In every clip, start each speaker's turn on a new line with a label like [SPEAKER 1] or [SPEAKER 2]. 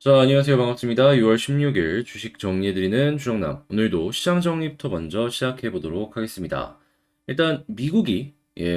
[SPEAKER 1] 자, 안녕하세요. 반갑습니다. 6월 16일 주식 정리해드리는 주정남. 오늘도 시장 정리부터 먼저 시작해보도록 하겠습니다. 일단, 미국이,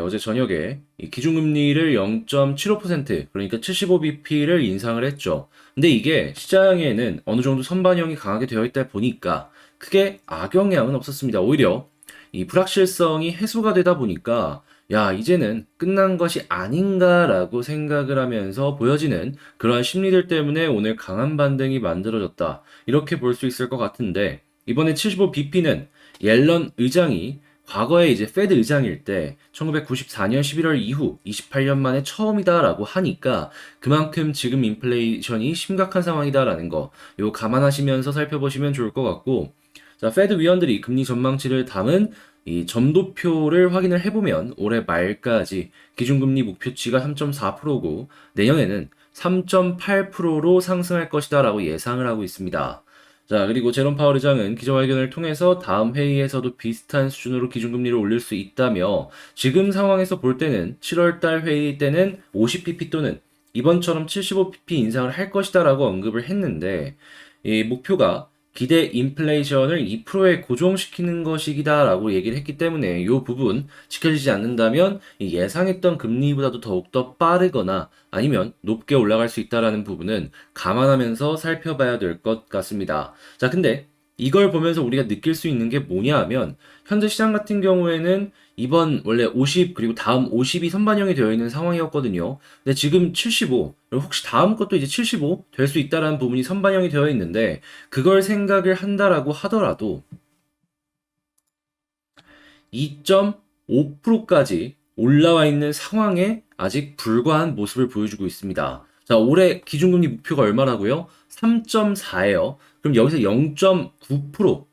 [SPEAKER 1] 어제 저녁에 이 기준금리를 0.75%, 그러니까 75bp를 인상을 했죠. 근데 이게 시장에는 어느 정도 선반영이 강하게 되어 있다 보니까 크게 악영향은 없었습니다. 오히려 이 불확실성이 해소가 되다 보니까 야, 이제는 끝난 것이 아닌가라고 생각을 하면서 보여지는 그러한 심리들 때문에 오늘 강한 반등이 만들어졌다. 이렇게 볼 수 있을 것 같은데, 이번에 75bp는 옐런 의장이 과거에 이제 페드 의장일 때 1994년 11월 이후 28년 만에 처음이다라고 하니까 그만큼 지금 인플레이션이 심각한 상황이다라는 거, 이거 감안하시면서 살펴보시면 좋을 것 같고, 자, 페드 위원들이 금리 전망치를 담은 이 점도표를 확인을 해보면 올해 말까지 기준금리 목표치가 3.4%고 내년에는 3.8%로 상승할 것이다라고 예상을 하고 있습니다. 자, 그리고 제롬 파월 의장은 기자회견을 통해서 다음 회의에서도 비슷한 수준으로 기준금리를 올릴 수 있다며 지금 상황에서 볼 때는 7월달 회의 때는 50bp 또는 이번처럼 75bp 인상을 할 것이다라고 언급을 했는데 이 목표가 기대 인플레이션을 2%에 고정시키는 것이다라고 얘기를 했기 때문에 이 부분 지켜지지 않는다면 이 예상했던 금리보다도 더욱더 빠르거나 아니면 높게 올라갈 수 있다라는 부분은 감안하면서 살펴봐야 될 것 같습니다. 자, 근데 이걸 보면서 우리가 느낄 수 있는 게 뭐냐 하면 현재 시장 같은 경우에는 이번 원래 50 그리고 다음 50이 선반영이 되어 있는 상황이었거든요. 근데 지금 75, 그리고 혹시 다음 것도 이제 75 될 수 있다라는 부분이 선반영이 되어 있는데 그걸 생각을 한다라고 하더라도 2.5%까지 올라와 있는 상황에 아직 불과한 모습을 보여주고 있습니다. 자, 올해 기준금리 목표가 얼마라고요? 3.4예요. 그럼 여기서 0.9%,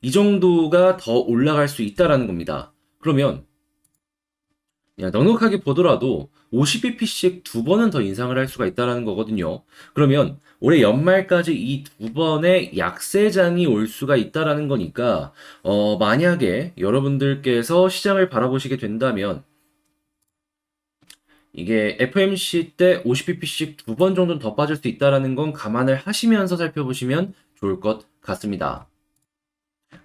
[SPEAKER 1] 이 정도가 더 올라갈 수 있다라는 겁니다. 그러면 그냥 넉넉하게 보더라도 50bp씩 두 번은 더 인상을 할 수가 있다라는 거거든요. 그러면 올해 연말까지 이 두 번의 약세장이 올 수가 있다라는 거니까 만약에 여러분들께서 시장을 바라보시게 된다면 이게 FMC 때 50bp씩 두 번 정도는 더 빠질 수 있다라는 건 감안을 하시면서 살펴보시면 좋을 것 같습니다.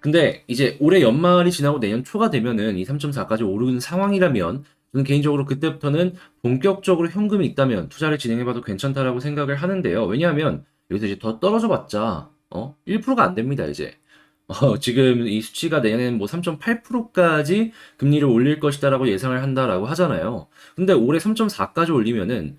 [SPEAKER 1] 근데 이제 올해 연말이 지나고 내년 초가 되면은 이 3.4까지 오르는 상황이라면 저는 개인적으로 그때부터는 본격적으로 현금이 있다면 투자를 진행해봐도 괜찮다라고 생각을 하는데요. 왜냐하면 여기서 이제 더 떨어져 봤자 1%가 안 됩니다 이제. 지금 이 수치가 내년에는 뭐 3.8%까지 금리를 올릴 것이다라고 예상을 한다라고 하잖아요. 근데 올해 3.4까지 올리면은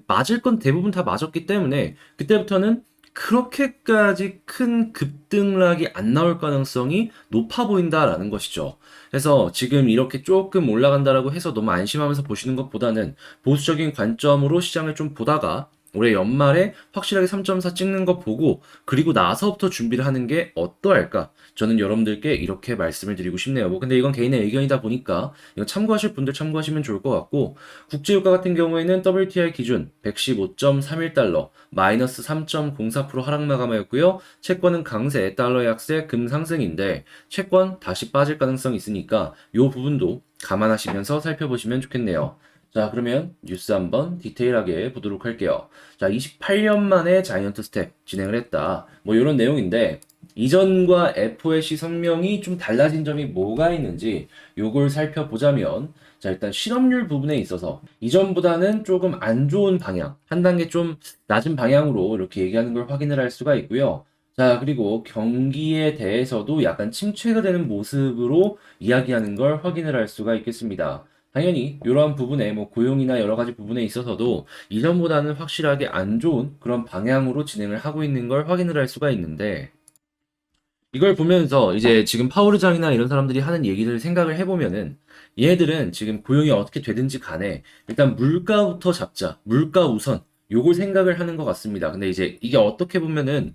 [SPEAKER 1] 맞을 건 대부분 다 맞았기 때문에 그때부터는 그렇게까지 큰 급등락이 안 나올 가능성이 높아 보인다라는 것이죠. 그래서 지금 이렇게 조금 올라간다라고 해서 너무 안심하면서 보시는 것보다는 보수적인 관점으로 시장을 좀 보다가 올해 연말에 확실하게 3.4 찍는 거 보고 그리고 나서부터 준비를 하는 게 어떠할까? 저는 여러분들께 이렇게 말씀을 드리고 싶네요. 뭐 근데 이건 개인의 의견이다 보니까 이거 참고하실 분들 참고하시면 좋을 것 같고 국제유가 같은 경우에는 WTI 기준 115.31달러 마이너스 3.04% 하락 마감하였고요. 채권은 강세, 달러 약세, 금 상승인데 채권 다시 빠질 가능성이 있으니까 이 부분도 감안하시면서 살펴보시면 좋겠네요. 자, 그러면 뉴스 한번 디테일하게 보도록 할게요. 자, 28년 만에 자이언트 스텝 진행을 했다. 뭐 이런 내용인데 이전과 FOMC 성명이 좀 달라진 점이 뭐가 있는지 요걸 살펴보자면 자, 일단 실업률 부분에 있어서 이전보다는 조금 안 좋은 방향, 한 단계 좀 낮은 방향으로 이렇게 얘기하는 걸 확인을 할 수가 있고요. 자, 그리고 경기에 대해서도 약간 침체가 되는 모습으로 이야기하는 걸 확인을 할 수가 있겠습니다. 당연히 이러한 부분에 뭐 고용이나 여러 가지 부분에 있어서도 이전보다는 확실하게 안 좋은 그런 방향으로 진행을 하고 있는 걸 확인을 할 수가 있는데 이걸 보면서 이제 지금 파워르장이나 이런 사람들이 하는 얘기를 생각을 해보면은 얘네들은 지금 고용이 어떻게 되든지 간에 일단 물가부터 잡자. 물가 우선. 요걸 생각을 하는 것 같습니다. 근데 이제 이게 어떻게 보면은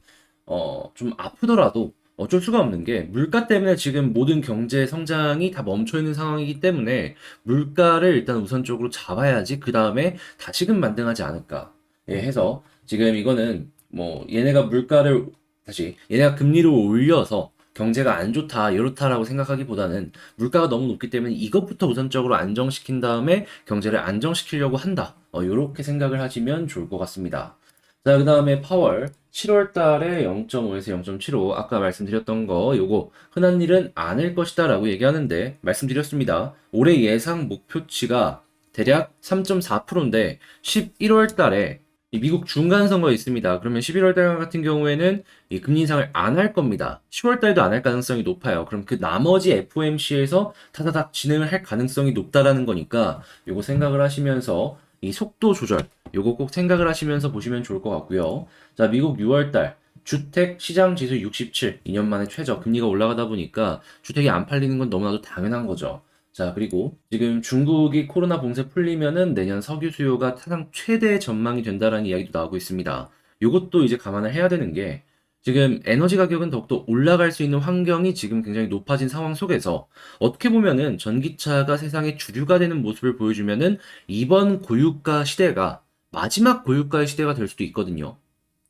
[SPEAKER 1] 좀 아프더라도 어쩔 수가 없는 게 물가 때문에 지금 모든 경제 성장이 다 멈춰 있는 상황이기 때문에 물가를 일단 우선적으로 잡아야지 그 다음에 다시금 만등하지 않을까. 예, 해서 지금 이거는 뭐 얘네가 물가를 다시 얘네가 금리를 올려서 경제가 안 좋다, 이렇다라고 생각하기보다는 물가가 너무 높기 때문에 이것부터 우선적으로 안정시킨 다음에 경제를 안정시키려고 한다. 이렇게 생각을 하시면 좋을 것 같습니다. 자, 그 다음에 파월 7월 달에 0.5에서 0.75 아까 말씀드렸던 거 요거 흔한 일은 아닐 것이다 라고 얘기하는데 말씀드렸습니다. 올해 예상 목표치가 대략 3.4%인데 11월 달에 이 미국 중간 선거 있습니다. 그러면 11월 달 같은 경우에는 이 금리 인상을 안 할 겁니다. 10월 달도 안 할 가능성이 높아요. 그럼 그 나머지 FOMC에서 타다닥 진행을 할 가능성이 높다라는 거니까 요거 생각을 하시면서 이 속도 조절 요거 꼭 생각을 하시면서 보시면 좋을 것 같고요. 자, 미국 6월달 주택 시장 지수 67, 2년 만에 최저 금리가 올라가다 보니까 주택이 안 팔리는 건 너무나도 당연한 거죠. 자, 그리고 지금 중국이 코로나 봉쇄 풀리면은 내년 석유 수요가 사상 최대 전망이 된다라는 이야기도 나오고 있습니다. 요것도 이제 감안을 해야 되는 게 지금 에너지 가격은 더욱더 올라갈 수 있는 환경이 지금 굉장히 높아진 상황 속에서 어떻게 보면은 전기차가 세상의 주류가 되는 모습을 보여주면은 이번 고유가 시대가 마지막 고유가의 시대가 될 수도 있거든요.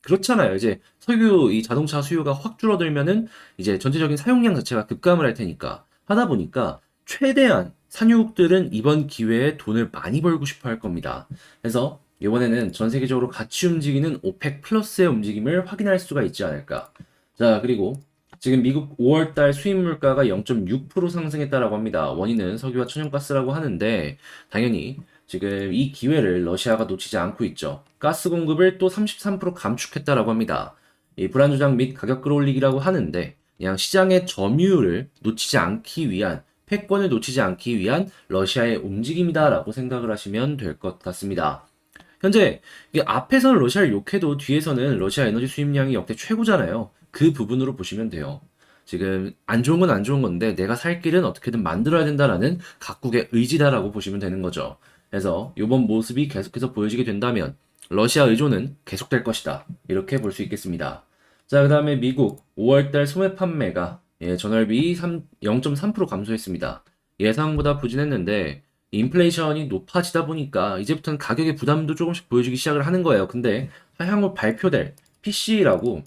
[SPEAKER 1] 그렇잖아요. 이제 석유 이 자동차 수요가 확 줄어들면은 이제 전체적인 사용량 자체가 급감을 할 테니까 하다 보니까 최대한 산유국들은 이번 기회에 돈을 많이 벌고 싶어 할 겁니다. 그래서 이번에는 전 세계적으로 같이 움직이는 오펙 플러스의 움직임을 확인할 수가 있지 않을까. 자, 그리고 지금 미국 5월달 수입 물가가 0.6% 상승했다라고 합니다. 원인은 석유와 천연가스라고 하는데 당연히 지금 이 기회를 러시아가 놓치지 않고 있죠. 가스 공급을 또 33% 감축했다라고 합니다. 이 불안 조장 및 가격 끌어올리기라고 하는데 그냥 시장의 점유율을 놓치지 않기 위한 패권을 놓치지 않기 위한 러시아의 움직임이다라고 생각을 하시면 될 것 같습니다. 현재 이게 앞에서는 러시아를 욕해도 뒤에서는 러시아 에너지 수입량이 역대 최고잖아요. 그 부분으로 보시면 돼요. 지금 안 좋은 건 안 좋은 건데 내가 살 길은 어떻게든 만들어야 된다라는 각국의 의지다라고 보시면 되는 거죠. 그래서 이번 모습이 계속해서 보여지게 된다면 러시아 의존은 계속될 것이다. 이렇게 볼 수 있겠습니다. 자, 그 다음에 미국 5월달 소매 판매가 전월비 0.3% 감소했습니다. 예상보다 부진했는데 인플레이션이 높아지다 보니까 이제부터는 가격의 부담도 조금씩 보여주기 시작을 하는 거예요. 근데 향후 발표될 PC라고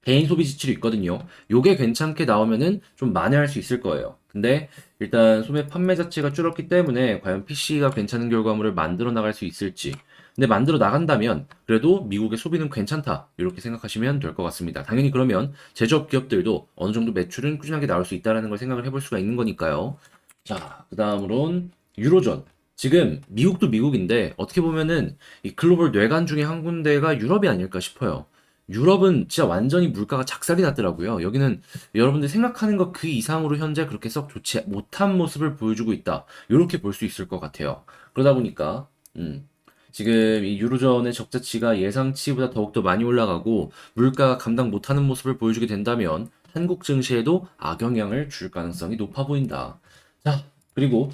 [SPEAKER 1] 개인 소비 지출이 있거든요. 요게 괜찮게 나오면은 좀 만회할 수 있을 거예요. 근데 일단 소매 판매 자체가 줄었기 때문에 과연 PC가 괜찮은 결과물을 만들어 나갈 수 있을지. 근데 만들어 나간다면 그래도 미국의 소비는 괜찮다. 이렇게 생각하시면 될 것 같습니다. 당연히 그러면 제조업 기업들도 어느 정도 매출은 꾸준하게 나올 수 있다라는 걸 생각을 해볼 수가 있는 거니까요. 자, 그 다음으론 유로존. 지금 미국도 미국인데 어떻게 보면은 이 글로벌 뇌관 중에 한 군데가 유럽이 아닐까 싶어요. 유럽은 진짜 완전히 물가가 작살이 났더라고요. 여기는 여러분들 생각하는 것 그 이상으로 현재 그렇게 썩 좋지 못한 모습을 보여주고 있다. 이렇게 볼 수 있을 것 같아요. 그러다 보니까 지금 이 유로존의 적자치가 예상치보다 더욱더 많이 올라가고 물가가 감당 못하는 모습을 보여주게 된다면 한국 증시에도 악영향을 줄 가능성이 높아 보인다. 자, 그리고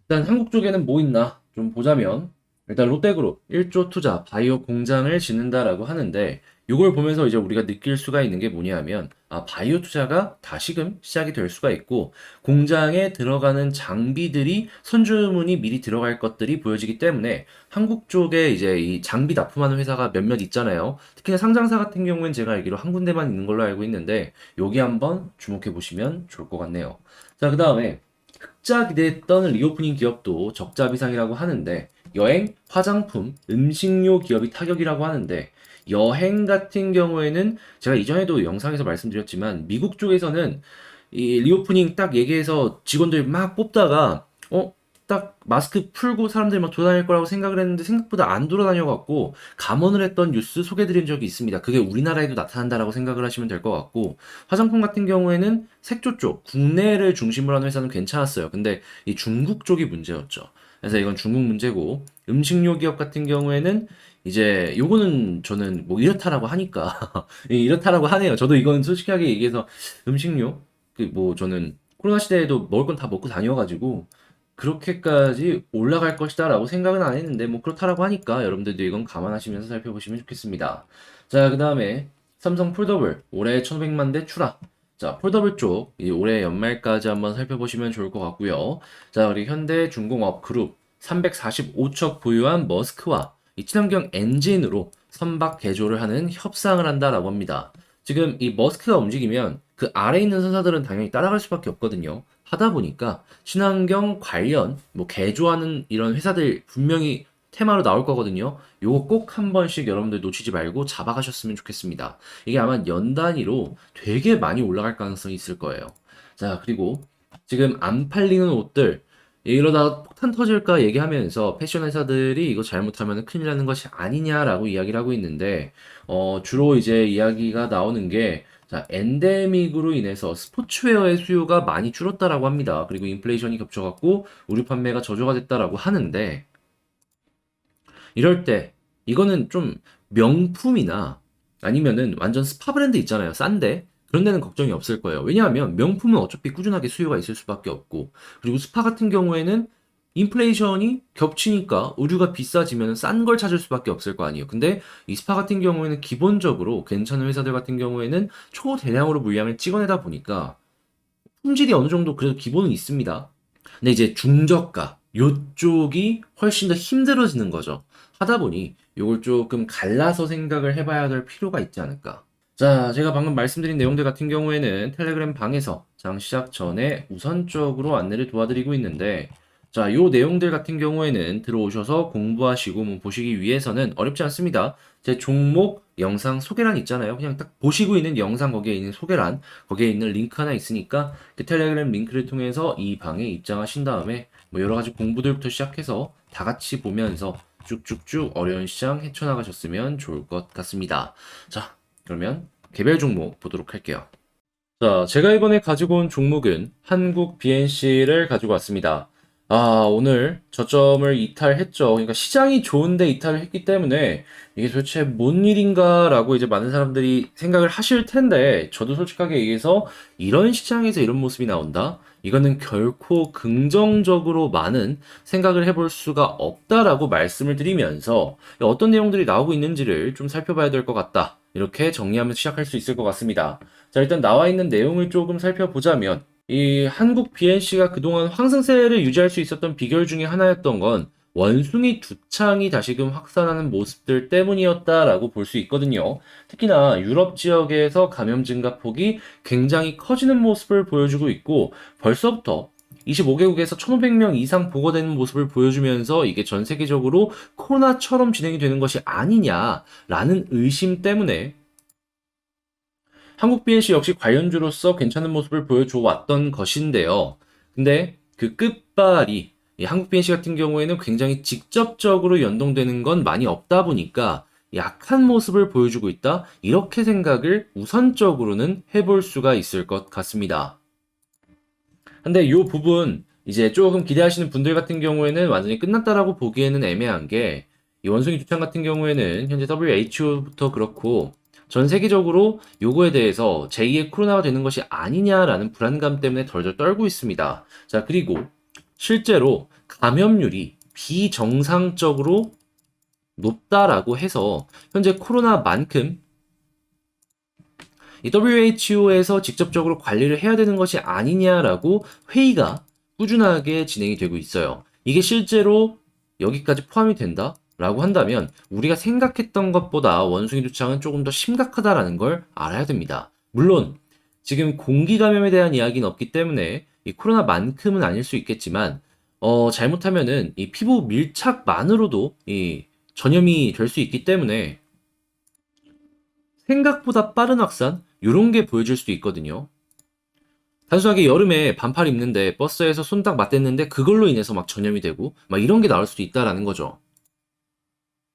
[SPEAKER 1] 일단 한국 쪽에는 뭐 있나 좀 보자면 일단 롯데그룹 1조 투자 바이오 공장을 짓는다라고 하는데 이걸 보면서 이제 우리가 느낄 수가 있는 게 뭐냐면 아 바이오 투자가 다시금 시작이 될 수가 있고 공장에 들어가는 장비들이 선주문이 미리 들어갈 것들이 보여지기 때문에 한국 쪽에 이제 이 장비 납품하는 회사가 몇몇 있잖아요. 특히나 상장사 같은 경우는 제가 알기로 한 군데만 있는 걸로 알고 있는데 여기 한번 주목해 보시면 좋을 것 같네요. 자, 그다음에 흑자 기대했던 리오프닝 기업도 적자 비상이라고 하는데 여행, 화장품, 음식료 기업이 타격이라고 하는데 여행 같은 경우에는 제가 이전에도 영상에서 말씀드렸지만 미국 쪽에서는 이 리오프닝 딱 얘기해서 직원들 막 뽑다가 딱 마스크 풀고 사람들이 막 돌아다닐 거라고 생각을 했는데 생각보다 안 돌아다녀갖고 감원을 했던 뉴스 소개드린 적이 있습니다. 그게 우리나라에도 나타난다라고 생각을 하시면 될 것 같고 화장품 같은 경우에는 색조 쪽 국내를 중심으로 하는 회사는 괜찮았어요. 근데 이 중국 쪽이 문제였죠. 그래서 이건 중국 문제고 음식료 기업 같은 경우에는 이제 요거는 저는 뭐 이렇다라고 하니까 이렇다라고 하네요. 저도 이건 솔직하게 얘기해서 음식료 그 뭐 저는 코로나 시대에도 먹을 건 다 먹고 다녀가지고 그렇게까지 올라갈 것이다라고 생각은 안 했는데 뭐 그렇다라고 하니까 여러분들도 이건 감안하시면서 살펴보시면 좋겠습니다. 자, 그다음에 삼성 폴더블 올해 1,500만 대 출하. 자, 폴더블 쪽 이 올해 연말까지 한번 살펴보시면 좋을 것 같고요. 자, 우리 현대중공업 그룹 345척 보유한 머스크와 이 친환경 엔진으로 선박 개조를 하는 협상을 한다라고 합니다. 지금 이 머스크가 움직이면 그 아래에 있는 선사들은 당연히 따라갈 수밖에 없거든요. 하다 보니까 친환경 관련 뭐 개조하는 이런 회사들 분명히 테마로 나올 거거든요. 요거 꼭 한 번씩 여러분들 놓치지 말고 잡아가셨으면 좋겠습니다. 이게 아마 연 단위로 되게 많이 올라갈 가능성이 있을 거예요. 자, 그리고 지금 안 팔리는 옷들, 이러다가 폭탄 터질까 얘기하면서 패션 회사들이 이거 잘못하면 큰일 나는 것이 아니냐라고 이야기를 하고 있는데, 주로 이제 이야기가 나오는 게, 자, 엔데믹으로 인해서 스포츠웨어의 수요가 많이 줄었다라고 합니다. 그리고 인플레이션이 겹쳐갖고 의류 판매가 저조가 됐다라고 하는데, 이럴 때 이거는 좀 명품이나 아니면은 완전 스파 브랜드 있잖아요. 싼데 그런 데는 걱정이 없을 거예요. 왜냐하면 명품은 어차피 꾸준하게 수요가 있을 수밖에 없고, 그리고 스파 같은 경우에는 인플레이션이 겹치니까 의류가 비싸지면 싼 걸 찾을 수밖에 없을 거 아니에요. 근데 이 스파 같은 경우에는 기본적으로 괜찮은 회사들 같은 경우에는 초대량으로 물량을 찍어내다 보니까 품질이 어느 정도 그래도 기본은 있습니다. 근데 이제 중저가 요쪽이 훨씬 더 힘들어지는 거죠. 하다 보니 요걸 조금 갈라서 생각을 해봐야 될 필요가 있지 않을까. 자, 제가 방금 말씀드린 내용들 같은 경우에는 텔레그램 방에서 장 시작 전에 우선적으로 안내를 도와드리고 있는데, 자, 요 내용들 같은 경우에는 들어오셔서 공부하시고 뭐 보시기 위해서는 어렵지 않습니다. 제 종목 영상 소개란 있잖아요. 그냥 딱 보시고 있는 영상 거기에 있는 소개란, 거기에 있는 링크 하나 있으니까 그 텔레그램 링크를 통해서 이 방에 입장하신 다음에 뭐 여러 가지 공부들부터 시작해서 다 같이 보면서 쭉쭉쭉 어려운 시장 헤쳐나가셨으면 좋을 것 같습니다. 자, 그러면 개별 종목 보도록 할게요. 자, 제가 이번에 가지고 온 종목은 한국 BNC를 가지고 왔습니다. 아, 오늘 저점을 이탈했죠. 그러니까 시장이 좋은데 이탈을 했기 때문에 이게 도대체 뭔 일인가라고 이제 많은 사람들이 생각을 하실 텐데, 저도 솔직하게 얘기해서 이런 시장에서 이런 모습이 나온다? 이거는 결코 긍정적으로 많은 생각을 해볼 수가 없다라고 말씀을 드리면서 어떤 내용들이 나오고 있는지를 좀 살펴봐야 될 것 같다. 이렇게 정리하면서 시작할 수 있을 것 같습니다. 자, 일단 나와 있는 내용을 조금 살펴보자면, 이 한국 BNC가 그동안 황승세를 유지할 수 있었던 비결 중에 하나였던 건 원숭이 두 창이 다시금 확산하는 모습들 때문이었다라고 볼 수 있거든요. 특히나 유럽 지역에서 감염 증가 폭이 굉장히 커지는 모습을 보여주고 있고, 벌써부터 25개국에서 1,500명 이상 보고되는 모습을 보여주면서 이게 전 세계적으로 코로나처럼 진행이 되는 것이 아니냐라는 의심 때문에 한국 BNC 역시 관련주로서 괜찮은 모습을 보여줘 왔던 것인데요. 근데 그 끝발이 이 한국 BNC 같은 경우에는 굉장히 직접적으로 연동되는 건 많이 없다 보니까 약한 모습을 보여주고 있다. 이렇게 생각을 우선적으로는 해볼 수가 있을 것 같습니다. 근데 이 부분 이제 조금 기대하시는 분들 같은 경우에는 완전히 끝났다라고 보기에는 애매한 게, 이 원숭이 두창 같은 경우에는 현재 WHO부터 그렇고 전 세계적으로 요거에 대해서 제2의 코로나가 되는 것이 아니냐라는 불안감 때문에 덜덜 떨고 있습니다. 자, 그리고 실제로 감염률이 비정상적으로 높다라고 해서 현재 코로나만큼 이 WHO에서 직접적으로 관리를 해야 되는 것이 아니냐라고 회의가 꾸준하게 진행이 되고 있어요. 이게 실제로 여기까지 포함이 된다? 라고 한다면 우리가 생각했던 것보다 원숭이 두창은 조금 더 심각하다라는 걸 알아야 됩니다. 물론 지금 공기 감염에 대한 이야기는 없기 때문에 이 코로나만큼은 아닐 수 있겠지만, 잘못하면은 이 피부 밀착만으로도 이 전염이 될 수 있기 때문에 생각보다 빠른 확산, 요런 게 보여질 수도 있거든요. 단순하게 여름에 반팔 입는데 버스에서 손 딱 맞댔는데 그걸로 인해서 막 전염이 되고 막 이런 게 나올 수도 있다라는 거죠.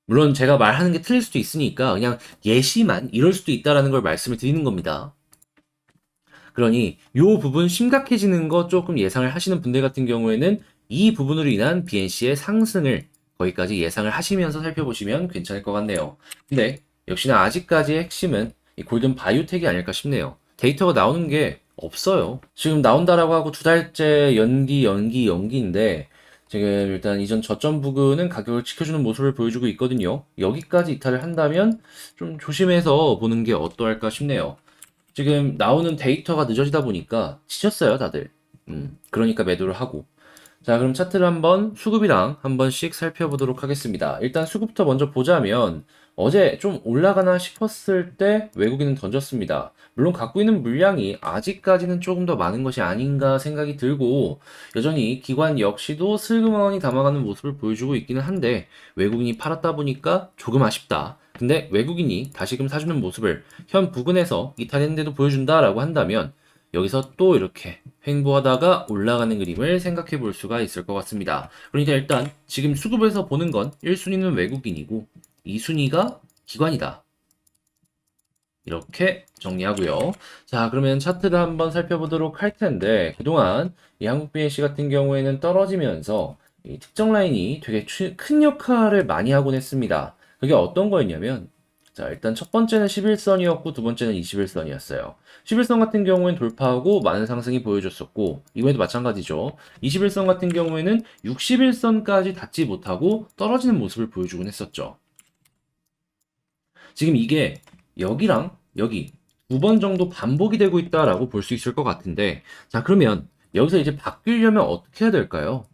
[SPEAKER 1] 물론 제가 말하는 게 틀릴 수도 있으니까 그냥 예시만 이럴 수도 있다라는 걸 말씀을 드리는 겁니다. 그러니 요 부분 심각해지는 거 조금 예상을 하시는 분들 같은 경우에는 이 부분으로 인한 BNC의 상승을 거기까지 예상을 하시면서 살펴보시면 괜찮을 것 같네요. 근데 역시나 아직까지의 핵심은 이 골든 바이오텍이 아닐까 싶네요. 데이터가 나오는 게 없어요. 지금 나온다라고 하고 두 달째 연기인데 지금 일단 이전 저점 부근은 가격을 지켜주는 모습을 보여주고 있거든요. 여기까지 이탈을 한다면 좀 조심해서 보는 게 어떠할까 싶네요. 지금 나오는 데이터가 늦어지다 보니까 지쳤어요, 다들. 그러니까 매도를 하고. 자, 그럼 차트를 한번 수급이랑 한 번씩 살펴보도록 하겠습니다. 일단 수급부터 먼저 보자면, 어제 좀 올라가나 싶었을 때 외국인은 던졌습니다. 물론 갖고 있는 물량이 아직까지는 조금 더 많은 것이 아닌가 생각이 들고 여전히 기관 역시도 슬그머니 담아가는 모습을 보여주고 있기는 한데 외국인이 팔았다 보니까 조금 아쉽다. 근데 외국인이 다시금 사주는 모습을 현 부근에서 이탈했는데도 보여준다라고 한다면 여기서 또 이렇게 횡보하다가 올라가는 그림을 생각해 볼 수가 있을 것 같습니다. 그러니까 일단 지금 수급에서 보는 건 1순위는 외국인이고 2순위가 기관이다. 이렇게 정리하고요. 자, 그러면 차트를 한번 살펴보도록 할 텐데 그동안 이 한국 BNC 같은 경우에는 떨어지면서 이 특정 라인이 되게 큰 역할을 많이 하곤 했습니다. 그게 어떤 거였냐면 자, 일단 첫 번째는 11선이었고 두 번째는 21선이었어요. 11선 같은 경우에는 돌파하고 많은 상승이 보여줬었고 이번에도 마찬가지죠. 21선 같은 경우에는 61선까지 닿지 못하고 떨어지는 모습을 보여주곤 했었죠. 지금 이게 여기랑 여기 두 번 정도 반복이 되고 있다라고 볼 수 있을 것 같은데 자 그러면 여기서 이제 바뀌려면 어떻게 해야 될까요?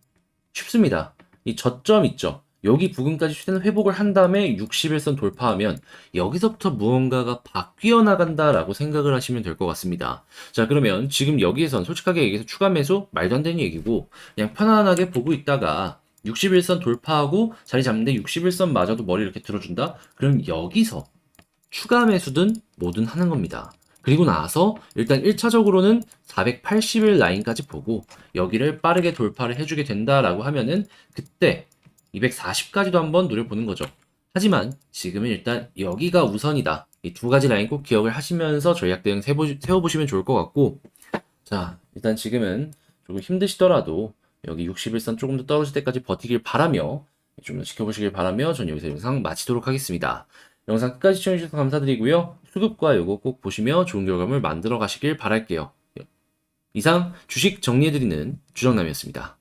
[SPEAKER 1] 쉽습니다. 이 저점 있죠? 여기 부근까지 최대한 회복을 한 다음에 61선 돌파하면 여기서부터 무언가가 바뀌어 나간다라고 생각을 하시면 될 것 같습니다. 자 그러면 지금 여기에선 솔직하게 얘기해서 추가 매수 말도 안 되는 얘기고 그냥 편안하게 보고 있다가 61선 돌파하고 자리 잡는데 61선 마저도 머리 이렇게 들어준다? 그럼 여기서 추가 매수든 뭐든 하는 겁니다. 그리고 나서 일단 1차적으로는 480일 라인까지 보고 여기를 빠르게 돌파를 해주게 된다라고 하면은 그때 240까지도 한번 노려보는 거죠. 하지만 지금은 일단 여기가 우선이다. 이 두 가지 라인 꼭 기억을 하시면서 전략 대응 세워보시면 좋을 것 같고 자 일단 지금은 조금 힘드시더라도 여기 61선 조금 더 떨어질 때까지 버티길 바라며 좀 더 지켜보시길 바라며 전 여기서 영상 마치도록 하겠습니다. 영상 끝까지 시청해주셔서 감사드리고요. 수급과 요거 꼭 보시며 좋은 결과물 만들어 가시길 바랄게요. 이상 주식 정리해드리는 주정남이었습니다.